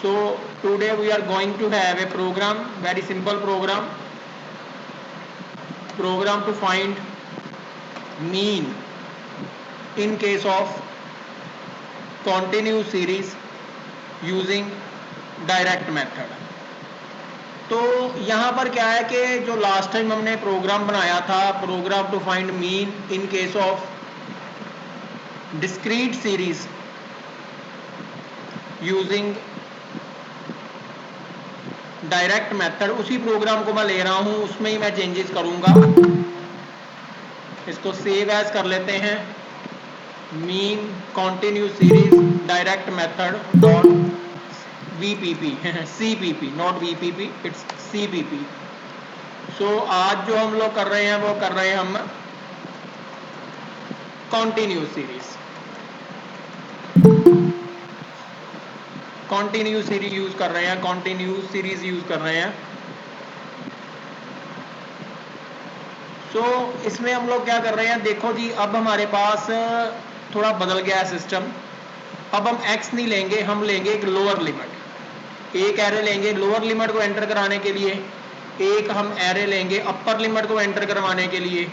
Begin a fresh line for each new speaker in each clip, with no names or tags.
So today we are going to have a program, very simple program to find mean in case of continuous series using direct method. तो यहाँ पर क्या है कि जो last time हमने program बनाया था, program to find mean in case of discrete series using direct method, उसी प्रोग्राम को मैं ले रहा हूं, उसमें ही मैं चेंजेस करूंगा। इसको सेव एज कर लेते हैं, mean continuous series direct method dot VPP, CPP, not VPP, it's CPP। सो आज जो हम लोग कर रहे हैं वो कर रहे हैं हम कॉन्टिन्यूस सीरीज यूज कर रहे हैं, कॉन्टिन्यूस सीरीज यूज कर रहे हैं। सो इसमें हम लोग क्या कर रहे हैं, देखो जी, अब हमारे पास थोड़ा बदल गया है सिस्टम। अब हम x नहीं लेंगे, हम लेंगे एक लोअर लिमिट, एक एरे लेंगे लोअर लिमिट को एंटर कराने के लिए, एक हम एरे लेंगे अपर लिमिट को एंटर करवाने के लिए,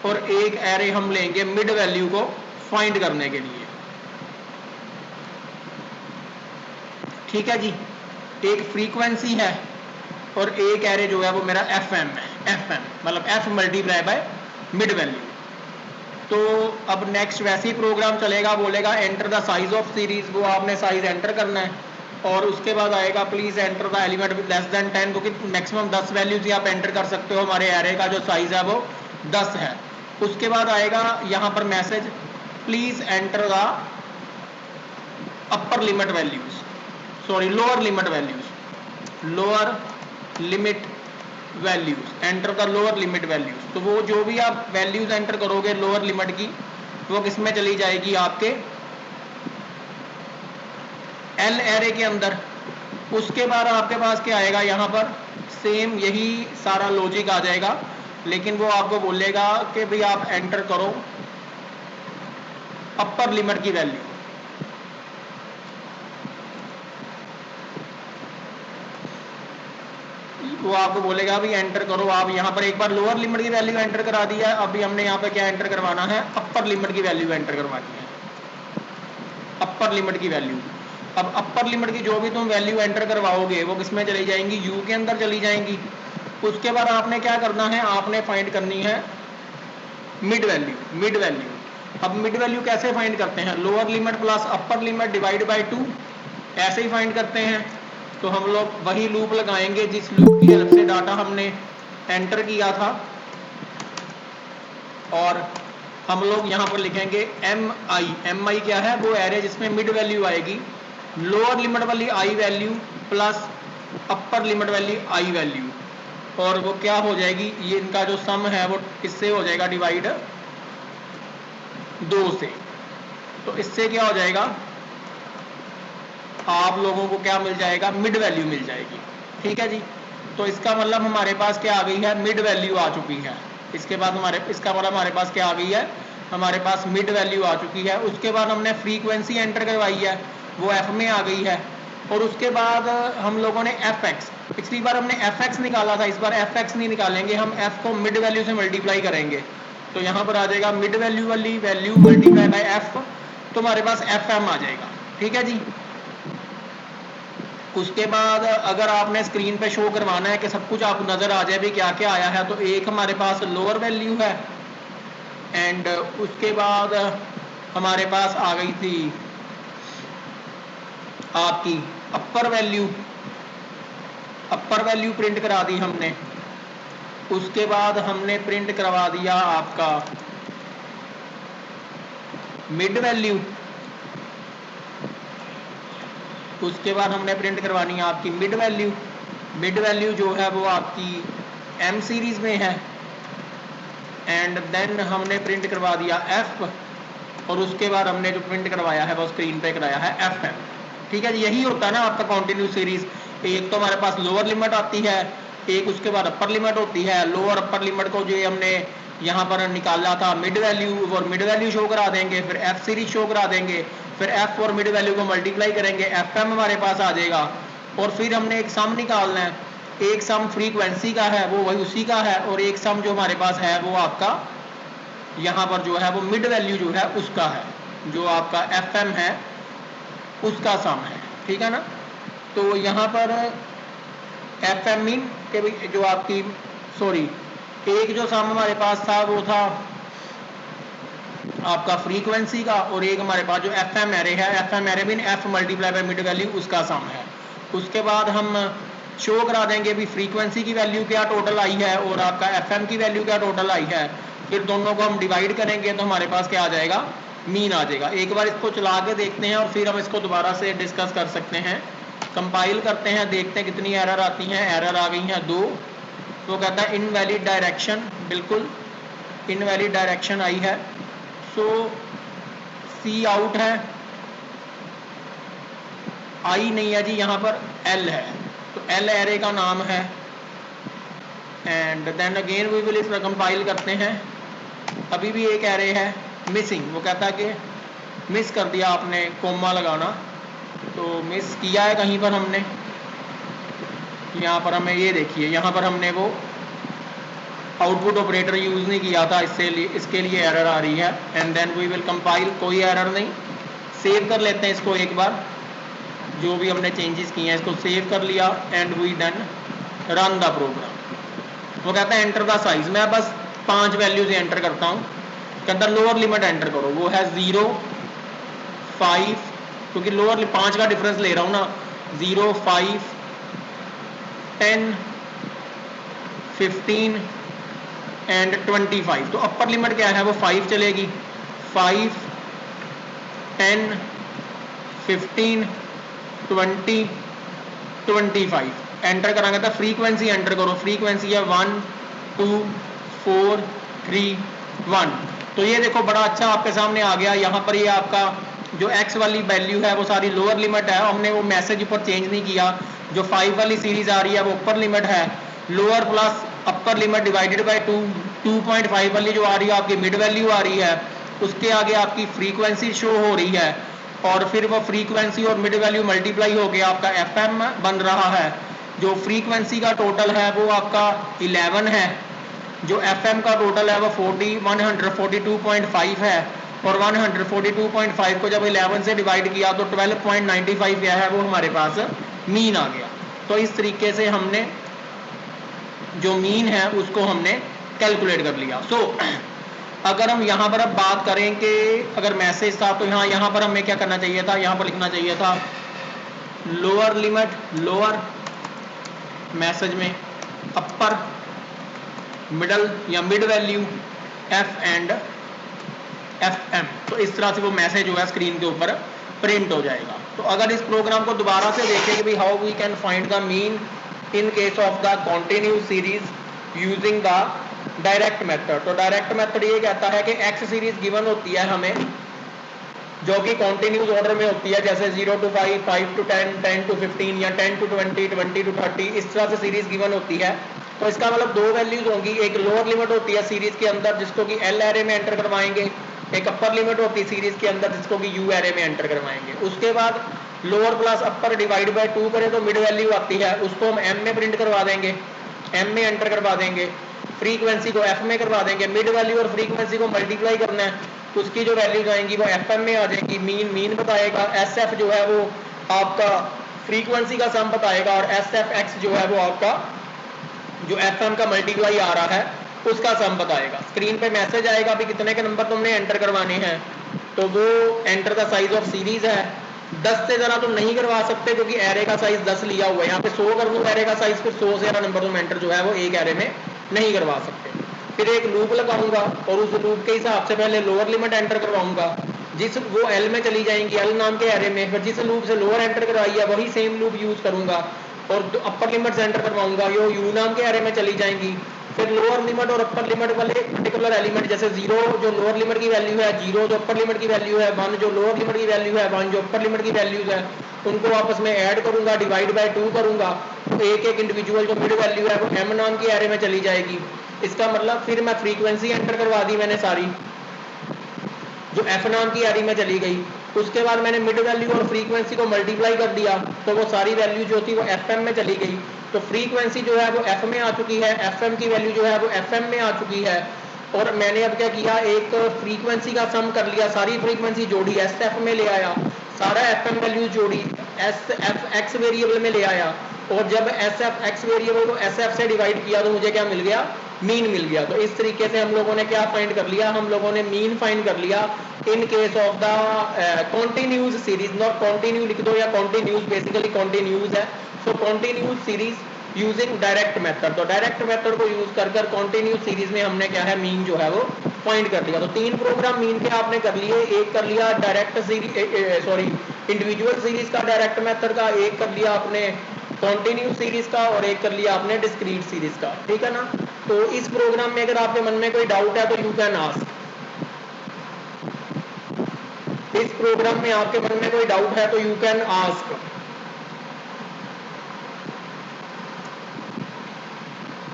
और एक एरे हम लेंगे मिड वैल्यू को फाइंड करने के लिए। ठीक है जी, एक फ्रीक्वेंसी है और एक एरे जो है वो मेरा FM है, FM मतलब F multiply by mid value. तो अब नेक्स्ट वैसे ही प्रोग्राम चलेगा, बोलेगा enter the size of series, वो आपने साइज एंटर करना है, और उसके बाद आएगा please enter the element with less than 10, क्योंकि मैक्सिमम 10 वैल्यूज ही आप एंटर कर सकते हो, हमारे एरे का जो साइज है वो 10 है। उसके बाद आएगा यहाँ पर message, please enter the upper limit values, sorry lower limit values, lower limit values, enter the lower limit values. तो वो जो भी आप वैल्यूज एंटर करोगे लोअर लिमिट की, वो किसमें चली जाएगी, आपके L एरे के अंदर। उसके बाद आपके पास क्या आएगा, यहाँ पर सेम यही सारा लॉजिक आ जाएगा, लेकिन वो आपको बोलेगा कि भाई आप एंटर करो अपर लिमिट की वैल्यू। वो आपको बोलेगा भी एंटर करो, आप यहाँ पर एक बार लोअर लिमिट की वैल्यू एंटर करा दिया है, अभी हमने यहाँ पे क्या एंटर करवाना है, अपर लिमिट की वैल्यू एंटर करवानी है, अपर लिमिट की वैल्यू। अब अपर लिमिट की जो भी तुम वैल्यू एंटर करवाओगे वो किसमें चली जाएंगी, U के अंदर चली जाएंगी। उसके बाद आपने क्या करना है, आपने फाइंड करनी है मिड वैल्यू, मिड वैल्यू। अब मिड वैल्यू कैसे फाइंड करते हैं, lower limit plus upper limit divide by 2, ऐसे ही फाइंड करते हैं। तो हम लोग वही लूप लगाएंगे जिस लूप की हेल्प से डाटा हमने एंटर किया था, और हम लोग यहाँ पर लिखेंगे MI क्या है, वो एरे जिसमें मिड वैल्यू आएगी, लोअर लिमिट वाली I value plus upper limit वाली I वैल्यू, और वो क्या हो जाएगी, ये इनका जो सम है वो किससे हो जाएगा, डिवाइड 2 से। तो इससे क्या हो जाएगा, आप लोगों को क्या मिल जाएगा, मिड वैल्यू मिल जाएगी। ठीक है जी, तो इसका मतलब हमारे पास क्या आ गई है, मिड वैल्यू आ चुकी है। इसके बाद इसका मतलब हमारे पास क्या आ गई है, हमारे पास मिड वैल्यू आ चुकी है। उसके बाद हमने फ्रीक्वेंसी एंटर करवाई है, वो F में आ गई है, और उसके बाद हम लोगों ने FX, पिछली बार हमने FX निकाला था, इस बार FX नहीं निकालेंगे, हम F को मिड वैल्यू से मल्टीप्लाई करेंगे। तो यहाँ पर आ जाएगा मिड वैल्यू वाली वैल्यू मल्टीप्लाई बाय F, तो हमारे पास FM आ जाएगा। ठीक है जी, उसके बाद अगर आपने स्क्रीन पे शो करवाना है कि सब कुछ आपको नजर आ जाए भी क्या क्या आया है, तो एक हमारे पास लोअर वैल्यू है, एंड उसके बाद हमारे पास आ गई थी आपकी अपर वैल्यू, अपर वैल्यू प्रिंट करा दी हमने। उसके बाद हमने प्रिंट करवा दिया आपका मिड वैल्यू, उसके बाद हमने प्रिंट करवानी है आपकी मिड वैल्यू। मिड वैल्यू जो है वो आपकी M सीरीज में है, एंड देन हमने प्रिंट करवा दिया F, और उसके बाद हमने जो प्रिंट करवाया है वो स्क्रीन पे कराया है FM। ठीक है, यही होता है ना आपका कॉन्टिन्यूस सीरीज। एक तो हमारे पास लोअर लिमिट आती है, एक उसके बाद अपर लिमिट होती है। लोअर अपर लिमिट को जो हमने यहाँ पर निकाला था मिड वैल्यू और मिड वैल्यू शो करा देंगे, फिर एफ सीरीज शो करा देंगे, फिर एफ और मिड वैल्यू को मल्टीप्लाई करेंगे, एफ एम हमारे पास आ जाएगा। और फिर हमने एक सम निकालना है, एक सम फ्रीक्वेंसी का है वो वही उसी का है, और एक सम जो हमारे पास है वो आपका यहाँ पर जो है वो मिड वैल्यू जो है उसका है, जो आपका एफ एम है उसका सम है, ठीक है ना। तो यहाँ पर एफ एम मीन के भी जो आपकी सॉरी एक जो सम हमारे पास था वो था आपका फ्रीक्वेंसी का, और एक हमारे पास जो एफ एम एरे है, F M array mean F multiply by mid value उसका सम है। उसके बाद हम शो करा देंगे भी फ्रीक्वेंसी की वैल्यू क्या टोटल आई है और आपका एफ एम की वैल्यू क्या टोटल आई है, फिर दोनों को हम डिवाइड करेंगे तो हमारे पास क्या आ जाएगा, मीन आ जाएगा। एक बार इसको चला के देखते हैं और फिर हम इसको दोबारा से डिस्कस कर सकते हैं। कंपाइल करते हैं, देखते हैं कितनी एरर आती हैं। एरर आ गई हैं 2। तो कहता है इनवैलिड डायरेक्शन, बिल्कुल इनवैलिड डायरेक्शन आई है। सो सी आउट है, आई नहीं है जी, यहाँ पर एल है, तो एल एरे का नाम है। And then again we will इसमें कंपाइल करते हैं, अभी भी एक एरे है मिसिंग। वो कहता है कि मिस कर दिया आपने कोमा लगाना, तो मिस किया है कहीं पर हमने, यहाँ पर हमें ये देखिए यहाँ पर हमने वो आउटपुट ऑपरेटर यूज नहीं किया था, इसके लिए एरर आ रही है। And then we will compile, कोई एरर नहीं। सेव कर लेते हैं इसको एक बार, जो भी हमने चेंजेस किए हैं इसको सेव कर लिया and we then run the program. वो कहता है एंटर द साइज, मैं बस 5 वैल्यूज एंटर करता हूँ। कहता लोअर लिमिट एंटर करो, वो है 0, 5, क्योंकि लोअर 5 का डिफरेंस ले रहा हूँ ना, 0, 5, 10, 15 एंड 25। तो अपर लिमिट क्या है, वो 5 चलेगी। 5, 10, 15, 20, 25 एंटर करांगे। तो फ्रीक्वेंसी एंटर करो, फ्रीक्वेंसी है 1, 2, 4, 3, 1। तो ये देखो बड़ा अच्छा आपके सामने आ गया। यहाँ पर ये आपका जो x वाली वैल्यू है वो सारी लोअर लिमिट है, हमने वो मैसेज ऊपर चेंज नहीं किया। जो 5 वाली सीरीज आ रही है वो अपर लिमिट है, lower plus upper limit divided by 2, 2.5 वाली जो आ रही है आपकी मिड वैल्यू आ रही है, उसके आगे आपकी फ्रीक्वेंसी शो हो रही है, और फिर वो फ्रीक्वेंसी और मिड वैल्यू मल्टीप्लाई हो गया आपका एफ एम बन रहा है। जो फ्रीक्वेंसी का टोटल है वो आपका 11 है, जो एफ एम का टोटल है वो 142.5 है, और 142.5 को जब 11 से डिवाइड किया तो 12.95 क्या है वो हमारे पास मीन आ गया। तो इस तरीके से हमने जो मीन है उसको हमने कैलकुलेट कर लिया। सो अगर हम यहाँ पर अब बात करें कि अगर मैसेज था तो यहाँ पर हमें क्या करना चाहिए था, यहाँ पर लिखना चाहिए था लोअर लिमिट, लोअर मैसेज में अपर, मिडल या mid value, F and F M. तो इस तरह से वो मैसेज जो है स्क्रीन के ऊपर प्रिंट हो जाएगा। तो अगर इस प्रोग्राम को दोबारा से देखें कि भाई how we can find the mean in case of the continuous series using the direct method. तो डायरेक्ट मेथड ये कहता है कि एक्स सीरीज गिवन होती है हमें जो कि कॉन्टिन्यूस ऑर्डर में होती है, जैसे 0 to 5, 5 to 10, 10 to 15 या 10 to 20, 20 to 30, इस तरह से सीरीज गिवन होती है। तो इसका मतलब 2 वैल्यूज होंगी, एक लोअर लिमिट होती है सीरीज के अंदर जिसको कि एल एरे में एंटर करवाएंगे, एक अपर लिमिट होती है सीरीज के अंदर जिसको कि यू एरे में एंटर करवाएंगे। उसके बाद lower plus upper divide by 2 करें तो मिड वैल्यू आती है, उसको हम एम में प्रिंट करवा देंगे, एम में एंटर करवा देंगे, फ्रीक्वेंसी को एफ में करवा देंगे, मिड वैल्यू और फ्रीक्वेंसी को मल्टीप्लाई करना है, उसकी जो वैल्यूज आएंगी वो एफ एम में आ जाएगी, मीन बताएगा, एस एफ जो है वो आपका फ्रीक्वेंसी का सम बताएगा, और एस एफ एक्स जो है वो आपका जो एफ एम का मल्टीप्लाई आ रहा है उसका सम बताएगा। स्क्रीन पे मैसेज आएगा भी कितने के नंबर तुमने एंटर करवाने हैं, तो वो enter the size of series है। 10 से ज़्यादा तुम नहीं करवा सकते क्योंकि एरे का साइज 10 लिया हुआ है, यहाँ पे 100 कर दूँ एरे का साइज, फिर 100 से ज़्यादा नंबर तुम एंटर जो है वो एक एरे में नहीं करवा सकते। फिर एक लूप लगाऊंगा और उस लूप के हिसाब से पहले लोअर लिमिट एंटर करवाऊंगा, जिस वो एल में चली जाएंगी, एल नाम के एरे में, फिर जिस लूप से लोअर एंटर करवाई है वही सेम लूप यूज करूंगा, और अपर लिमिट एंटर करवाऊंगा, यो यू नाम के एरे में चली जाएंगी। फिर लोअर लिमिट और अपर लिमिट वाले पर्टिकुलर एलिमेंट, जैसे 0 जो लोअर लिमिट की वैल्यू है, 0 जो अपर लिमिट की वैल्यू है, 1 जो लोअर लिमिट की वैल्यू है, 1 जो अपर लिमिट की वैल्यूज है, उनको आपस में ऐड करूंगा, डिवाइड बाय 2 करूंगा, तो एक एक इंडिविजुअल जो मिड वैल्यू है वो एम नाम की एरे में चली जाएगी। इसका मतलब फिर मैं फ्रीक्वेंसी एंटर करवा दी मैंने सारी, जो एफ नाम की एरी में चली गई। उसके बाद मैंने मिड वैल्यू और फ्रीक्वेंसी को मल्टीप्लाई कर दिया, तो वो सारी वैल्यू जो थी वो एफ एम में चली गई। तो फ्रीक्वेंसी जो है वो एफ में आ चुकी है, एफ एम की वैल्यू जो है वो एफ एम में आ चुकी है। और मैंने अब क्या किया, एक फ्रीक्वेंसी का सम कर लिया, सारी फ्रीक्वेंसी जोड़ी, एस एफ में ले आया, सारा एफ एम वैल्यू जोड़ी, एस एफ एक्स वेरिएबल में ले आया। और जब एस एफ एक्स वेरिएबल को एस एफ से डिवाइड किया तो मुझे क्या मिल गया, मीन मिल गया। तो इस तरीके से हम लोगों ने क्या फाइंड कर लिया, हम लोगों ने मीन फाइंड कर लिया in case of the continuous series. Not continue लिख दो या कॉन्टिन्यूज, बेसिकली कॉन्टिन्यूज है। So continuous series using direct method. तो डायरेक्ट मेथड को यूज कर कॉन्टिन्यूज सीरीज में हमने क्या है, मीन जो है वो फाइंड कर लिया। तो 3 प्रोग्राम मीन के आपने कर लिए, एक कर लिया direct series, sorry individual series का डायरेक्ट मेथड का, एक कर लिया आपने कॉन्टिन्यू सीरीज का, और एक कर लिया आपने डिस्क्रीट सीरीज का, ठीक है ना। तो इस प्रोग्राम में अगर आपके मन में कोई डाउट है तो यू कैन आस्क। इस प्रोग्राम में आपके मन में कोई डाउट है तो यू कैन आस्क।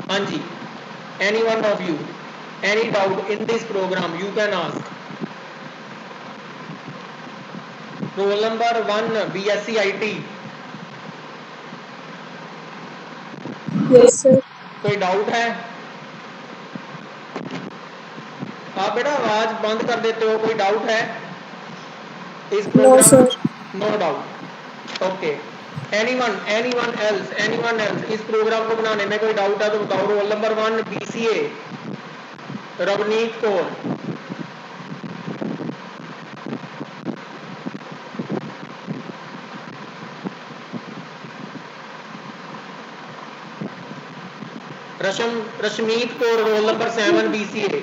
हाँ जी, any one of you, any doubt in this program you can ask. Roll number 1 BSc IT।
Yes sir.
कोई डाउट है? आप बेटा आवाज बंद कर देते हो, कोई डाउट है इस
no
program?
Sir.
No doubt, okay. Anyone else इस प्रोग्राम को बनाने में कोई डाउट है तो बताओ। Roll number 1 BCA Ravneet Kaur. Rashmeet Kaur roll number 7 BCA।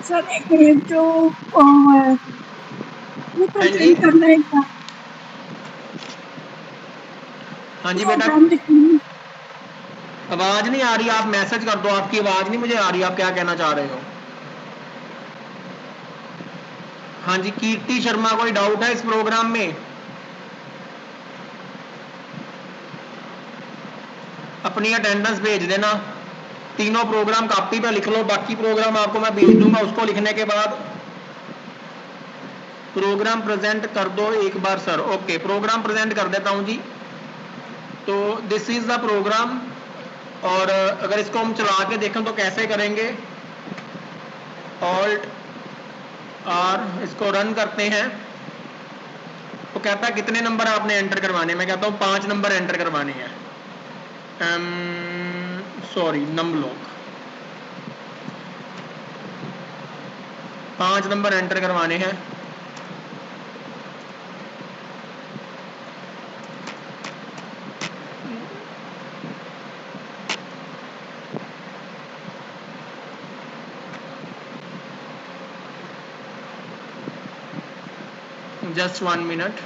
Sir एक मिनट, जो वो
हाँ जी,
प्रेजेंट करना है क्या?
हाँ जी बेटा,
प्रोग्राम लिखना।
आवाज नहीं आ रही, आप मैसेज कर दो, आपकी आवाज नहीं मुझे आ रही, आप क्या कहना चाह रहे हो? हाँ जी, कीर्ति शर्मा, कोई डाउट है इस प्रोग्राम में? अपनी अटेंडेंस भेज देना। तीनों प्रोग्राम कॉपी पे लिख लो, बाकी प्रोग्राम आपको मैं भेज दूंगा। उसको लिखने के बाद प्रोग्राम प्रेजेंट कर दो एक बार सर। ओके, प्रोग्राम प्रेजेंट कर देता हूं जी। तो दिस इज द प्रोग्राम, और अगर इसको हम चला के देखें तो कैसे करेंगे, ऑल्ट आर, इसको रन करते हैं। तो कहता है कितने नंबर आपने एंटर करवाने, मैं कहता हूं 5 नंबर एंटर करवाने हैं। सॉरी, नमलोक 5 नंबर एंटर करवाने हैं। Just 1 minute.